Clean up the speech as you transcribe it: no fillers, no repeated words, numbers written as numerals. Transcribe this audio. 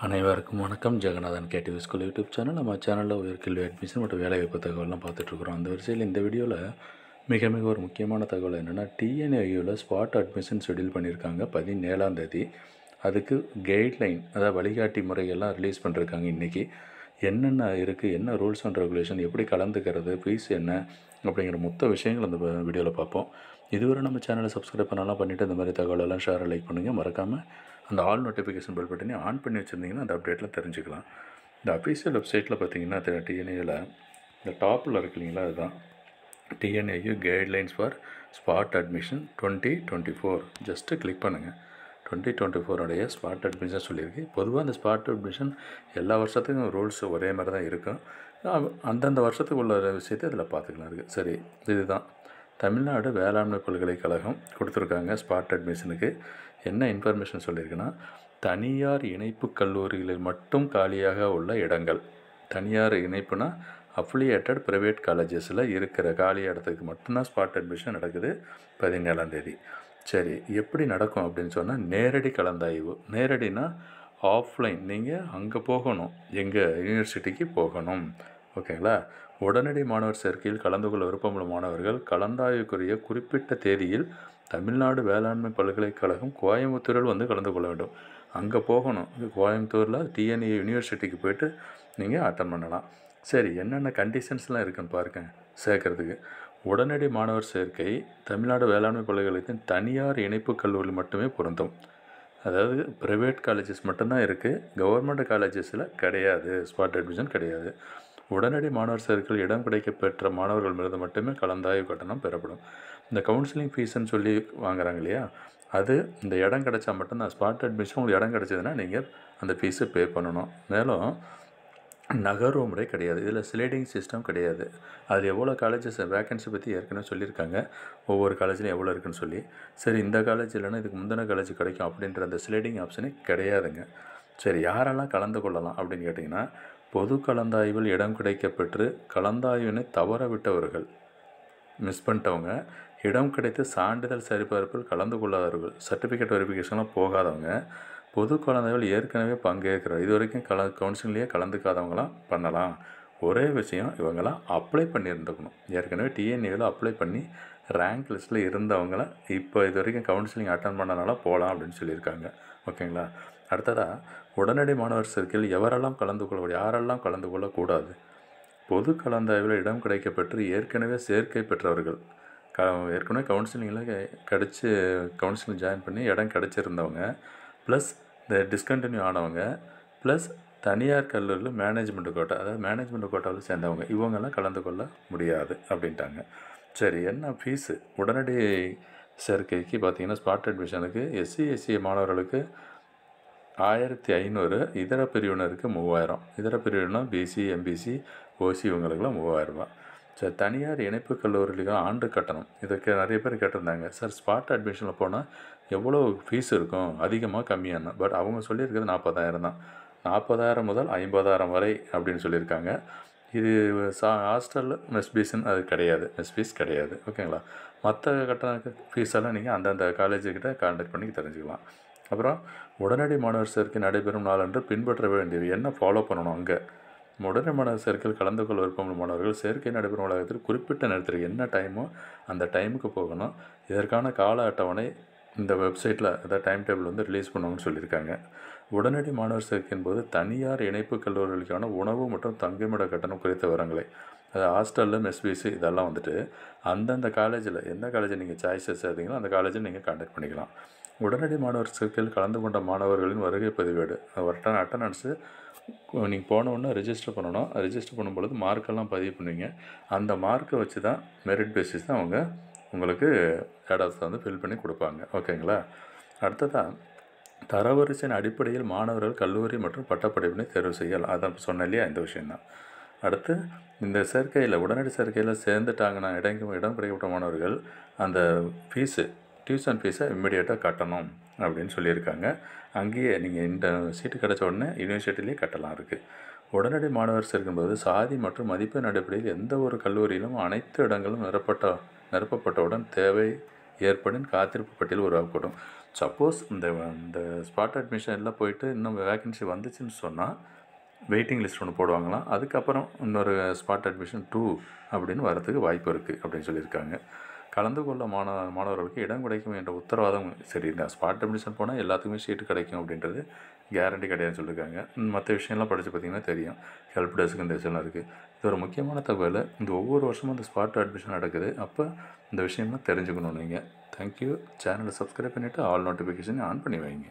அனைவருக்கும் வணக்கம். Jeganathan KTV school YouTube channel. நம்ம சேனலில் உயர்கல்வி அட்மிஷன் மற்றும் வேலைவாய்ப்பு தகவல்லாம் பார்த்துட்ருக்குறோம். அந்த வரிசையில் இந்த வீடியோவில் மிக ஒரு முக்கியமான தகவல் என்னென்னா, டிஎன்ஏயூவில் ஸ்பாட் அட்மிஷன் ஷெடியூல் பண்ணியிருக்காங்க 17ஆம் தேதி. அதுக்கு கைட்லைன், அதாவது வழிகாட்டி முறைகள்லாம் ரிலீஸ் பண்ணியிருக்காங்க. இன்றைக்கி என்னென்ன இருக்குது, என்ன ரூல்ஸ் அண்ட் ரெகுலேஷன், எப்படி கலந்துக்கிறது, ஃபீஸ் என்ன அப்படிங்கிற மொத்த விஷயங்கள் அந்த வீடியோவில் பார்ப்போம். இதுவரை நம்ம சேனலை சப்ஸ்கிரைப் பண்ணலாம் பண்ணிவிட்டு இந்த மாதிரி தகவலெல்லாம் ஷேர் லைக் பண்ணுங்கள். மறக்காமல் அந்த ஆல் நோட்டிஃபிகேஷன் பெல் பட்டனே ஆன் பண்ணி வச்சுருந்தீங்கன்னா அந்த அப்டேட்டில் தெரிஞ்சுக்கலாம். இந்த அஃபீஷியல் வெப்சைட்டில் பார்த்தீங்கன்னா டிஎன்ஏயில் இந்த டாப்பில் இருக்கு இல்லைங்களா, அதுதான் TNAU guidelines for spot admission 2024. Just click பண்ணுங்கள். 2024 ஸ்பாட் அட்மிஷன் சொல்லியிருக்கு. பொதுவாக அந்த ஸ்பாட் அட்மிஷன் எல்லா வருஷத்துக்கும் ரூல்ஸ் ஒரே மாதிரி தான் இருக்கும். அந்தந்த வருஷத்துக்கு உள்ள விஷயத்தை இதில் பார்த்துக்கலாம் இருக்குது. சரி, இதுதான் தமிழ்நாடு வேளாண்மை பல்கலைக்கழகம் கொடுத்துருக்காங்க. ஸ்பாட் அட்மிஷனுக்கு என்ன இன்ஃபர்மேஷன் சொல்லியிருக்குன்னா, தனியார் இணைப்பு கல்லூரிகளில் மட்டும் காலியாக உள்ள இடங்கள், தனியார் இணைப்புனா அஃபிலியேட்டட் ப்ரைவேட் காலேஜஸில் இருக்கிற காலி இடத்துக்கு மட்டும்தான் ஸ்பாட் அட்மிஷன் நடக்குது 17ஆம் தேதி. சரி, எப்படி நடக்கும் அப்படின்னு சொன்னால், நேரடி கலந்தாய்வு. நேரடினா ஆஃப்லைன், நீங்கள் அங்கே போகணும், எங்கள் யூனிவர்சிட்டிக்கு போகணும். ஓகேங்களா? உடனடி மாணவர் சேர்க்கையில் கலந்து கொள்ள விருப்பமுள்ள மாணவர்கள் கலந்தாய்வுக்குரிய குறிப்பிட்ட தேதியில் தமிழ்நாடு வேளாண்மை பல்கலைக்கழகம் கோயம்புத்தூரில் வந்து கலந்து கொள்ள வேண்டும். அங்கே போகணும். கோயம்புத்தூரில் டிஎன்ஏ யூனிவர்சிட்டிக்கு போய்ட்டு நீங்கள் அட்டன் பண்ணலாம். சரி, என்னென்ன கண்டிஷன்ஸ்லாம் இருக்குன்னு பாருங்க. சேர்க்கறதுக்கு உடனடி மாணவர் சேர்க்கை தமிழ்நாடு வேளாண்மை பல்கலைக்கழகத்தின் தனியார் இணைப்பு கல்லூரியில் மட்டுமே பொருந்தும். அதாவது ப்ரைவேட் காலேஜஸ் மட்டும்தான் இருக்குது, கவர்மெண்ட் காலேஜஸில் கிடையாது, ஸ்பாட் அட்மிஷன் கிடையாது. உடனடி மாணவர் சேர்க்கையில் இடம் கிடைக்க பெற்ற மாணவர்கள் மீது மட்டுமே கலந்தாய்வு கட்டணம் பெறப்படும். இந்த கவுன்சிலிங் ஃபீஸ்ன்னு சொல்லி வாங்குறாங்க இல்லையா, அது இந்த இடம் கிடைச்சா மட்டும்தான். ஸ்பாட் அட்மிஷன் உங்களுக்கு இடம் கிடச்சதுன்னா நீங்கள் அந்த ஃபீஸை பே பண்ணணும். மேலும் நகர்வு முறை கிடையாது, இதில் ஸ்லைடிங் சிஸ்டம் கிடையாது. அதில் எவ்வளோ காலேஜஸ் வேக்கன்சி பற்றி ஏற்கனவே சொல்லியிருக்காங்க, ஒவ்வொரு காலேஜ்லையும் எவ்வளோ இருக்குன்னு சொல்லி. சரி, இந்த காலேஜ் இல்லைன்னா இதுக்கு முந்தின காலேஜ் கிடைக்கும் அப்படின்ற அந்த ஸ்லைடிங் ஆப்ஷனே கிடையாதுங்க. சரி, யாரெல்லாம் கலந்து கொள்ளலாம் அப்படின்னு கேட்டிங்கன்னா, பொது கலந்தாய்வில் இடம் கிடைக்கப்பெற்று கலந்தாய்வினை தவற விட்டவர்கள், மிஸ் பண்ணிட்டவங்க, இடம் கிடைத்து சான்றிதழ் சரிபார்ப்பில் கலந்து கொள்ளாதவர்கள், சர்டிஃபிகேட் வெரிஃபிகேஷன்லாம் போகாதவங்க, பொது கலந்தாய்வில் ஏற்கனவே பங்கேற்கிற, இது வரைக்கும் கவுன்சிலிங்லேயே கலந்துக்காதவங்களாம் பண்ணலாம். ஒரே விஷயம், இவங்களாம் அப்ளை பண்ணியிருந்துக்கணும். ஏற்கனவே டிஎன்ஏவில் அப்ளை பண்ணி ரேங்க் லிஸ்ட்டில் இருந்தவங்களாம் இப்போ இது வரைக்கும் கவுன்சிலிங் அட்டன் பண்ணனால போகலாம் அப்படின்னு சொல்லியிருக்காங்க. ஓகேங்களா? அடுத்ததாக, உடனடி மாணவர் சேர்க்கையில் யாரெல்லாம் கலந்து கொள்ளக்கூடாது. பொது கலந்தாய்வில் இடம் கிடைக்கப்பெற்று ஏற்கனவே சேர்க்கை பெற்றவர்கள், ஏற்கனவே கவுன்சிலிங்கில் கிடச்சி கவுன்சிலிங் ஜாயின் பண்ணி இடம் கிடச்சிருந்தவங்க, ப்ளஸ் இந்த டிஸ்கண்டினியூ ஆனவங்க, ப்ளஸ் தனியார் கல்லூரியில் மேனேஜ்மெண்ட் கோட்டா, அதாவது மேனேஜ்மெண்ட் கோட்டாவில் சேர்ந்தவங்க, இவங்கெல்லாம் கலந்து கொள்ள முடியாது அப்படின்ட்டாங்க. சரி, என்ன ஃபீஸு? உடனடி சேர்க்கைக்கு பார்த்திங்கன்னா, ஸ்பாட் அட்மிஷனுக்கு எஸ்சி மாணவர்களுக்கு 1500, இதர பிரிவினருக்கு 3000. இதர பிரிவினர் பிசி, எம்பிசி, ஓசி இவங்களுக்குலாம் 3000 ரூபா. சரி, தனியார் இணைப்பு கல்லூரிகளுக்கு ஆண்டு கட்டணம். இதுக்கு நிறைய பேர் கேட்டிருந்தாங்க, சார் ஸ்பாட் அட்மிஷனில் போனால் எவ்வளோ ஃபீஸ் இருக்கும், அதிகமாக கம்மியான? பட் அவங்க சொல்லியிருக்கிறது 40,000 தான். 40,000 முதல் 50,000 வரை அப்படின்னு சொல்லியிருக்காங்க. இது ஹாஸ்டல் மெஸ் ஃபீஸ்ன்னு அது கிடையாது, மெஸ் ஃபீஸ் கிடையாது. ஓகேங்களா? மற்ற கட்டண ஃபீஸெல்லாம் நீங்கள் அந்தந்த காலேஜுக்கிட்ட கான்டாக்ட் பண்ணி தெரிஞ்சுக்கலாம். அப்புறம், உடனடி மாணவர் சேர்க்கை நடைபெறும் நாளன்று பின்பற்ற வேண்டியது என்ன ஃபாலோ பண்ணணும். அங்கே உடனடி மாணவர் சேர்க்கையில் கலந்து கொள்ள விருப்பமுள்ள மாணவர்கள் சேர்க்கை நடைபெறும் வளாகத்தில் குறிப்பிட்ட நேரத்தில் என்ன டைமோ அந்த டைமுக்கு போகணும். இதற்கான கால அட்டவணை இந்த வெப்சைட்டில், அதாவது டைம் டேபிள் வந்து ரிலீஸ் பண்ணுவாங்கன்னு சொல்லியிருக்காங்க. உடனடி மாணவர் சேர்க்கையின் போது தனியார் இணைப்பு கல்லூரிகளுக்கான உணவு மற்றும் தங்குமிட கட்டணம் குறித்த விவரங்களை, அது ஹாஸ்டலில் மெஸ் ஃபீஸு இதெல்லாம் வந்துட்டு அந்தந்த காலேஜில் எந்த காலேஜில் நீங்கள் சாய்ஸஸ் சேர்த்தீங்களோ அந்த காலேஜில் நீங்கள் கான்டாக்ட் பண்ணிக்கலாம். உடனடி மாணவர் சேர்க்கையில் கலந்து கொண்ட மாணவர்களின் வருகை பதிவேடு, அட்டண்டன்ஸு நீங்கள் போனவுடனே ரெஜிஸ்டர் பண்ணணும். ரெஜிஸ்டர் பண்ணும்பொழுது மார்க்கெல்லாம் பதிவு பண்ணுவீங்க. அந்த மார்க்கை வச்சு தான், மெரிட் பேசிஸ் தான் அவங்க உங்களுக்கு டேட்டாஸை வந்து ஃபில் பண்ணி கொடுப்பாங்க. ஓகேங்களா? அடுத்ததாக, தரவரிசையின் அடிப்படையில் மாணவர்கள் கல்லூரி மற்றும் பட்டப்படிப்பினை தேர்வு செய்யலாம். அதான் சொன்னேன் இல்லையா, இந்த விஷயந்தான். அடுத்து, இந்த சேர்க்கையில் உடனடி சேர்க்கையில் சேர்ந்துட்டாங்கன்னா இடம் கிடைக்கப்பட்ட மாணவர்கள் அந்த ஃபீஸு, டியூஷன் ஃபீஸை இம்மிடியேட்டாக கட்டணும் அப்படின்னு சொல்லியிருக்காங்க. அங்கேயே நீங்கள் இந்த சீட்டு கிடச்ச உடனே யூனிவர்சிட்டிலேயே கட்டலாம் இருக்குது. உடனடி மாணவர் சேர்க்கும்போது சாதி மற்றும் மதிப்பெண் அடிப்படையில் எந்த ஒரு கல்லூரியிலும் அனைத்து இடங்களும் நிரப்பப்பட்டவுடன் தேவை ஏற்படும் காத்திருப்பு பட்டியல் உருவாக்கப்படும். சப்போஸ் இந்த ஸ்பாட் அட்மிஷன் எல்லாம் போயிட்டு இன்னும் வேக்கன்சி வந்துச்சுன்னு சொன்னால் வெயிட்டிங் லிஸ்ட் ஒன்று போடுவாங்களாம். அதுக்கப்புறம் இன்னொரு ஸ்பாட் அட்மிஷன் 2 அப்படின்னு வரதுக்கு வாய்ப்பு இருக்குது அப்படின்னு சொல்லியிருக்காங்க. கலந்து கொள்ள மாணவர்களுக்கு இடம் கிடைக்கும் என்ற உத்தரவாதம் சரி, இந்த ஸ்பாட் அட்மிஷன் போனால் எல்லாத்துக்குமே சீட்டு கிடைக்கும் அப்படின்றது கேரண்டி கிடையாதுன்னு சொல்லியிருக்காங்க. மற்ற விஷயம்லாம் படித்து பார்த்திங்கன்னா தெரியும். ஹெல்ப் டெஸ்க்கு இந்த விஷயம்லாம் இருக்குது. இது ஒரு முக்கியமான தகவல். இந்த ஒவ்வொரு வருஷமும் இந்த ஸ்பாட் அட்மிஷன் நடக்குது. அப்போ இந்த விஷயம்லாம் தெரிஞ்சுக்கணும் நீங்கள். தேங்க்யூ. சேனலை சப்ஸ்கிரைப் பண்ணிவிட்டு ஆல் நோட்டிஃபிகேஷன் ஆன் பண்ணி வைங்க.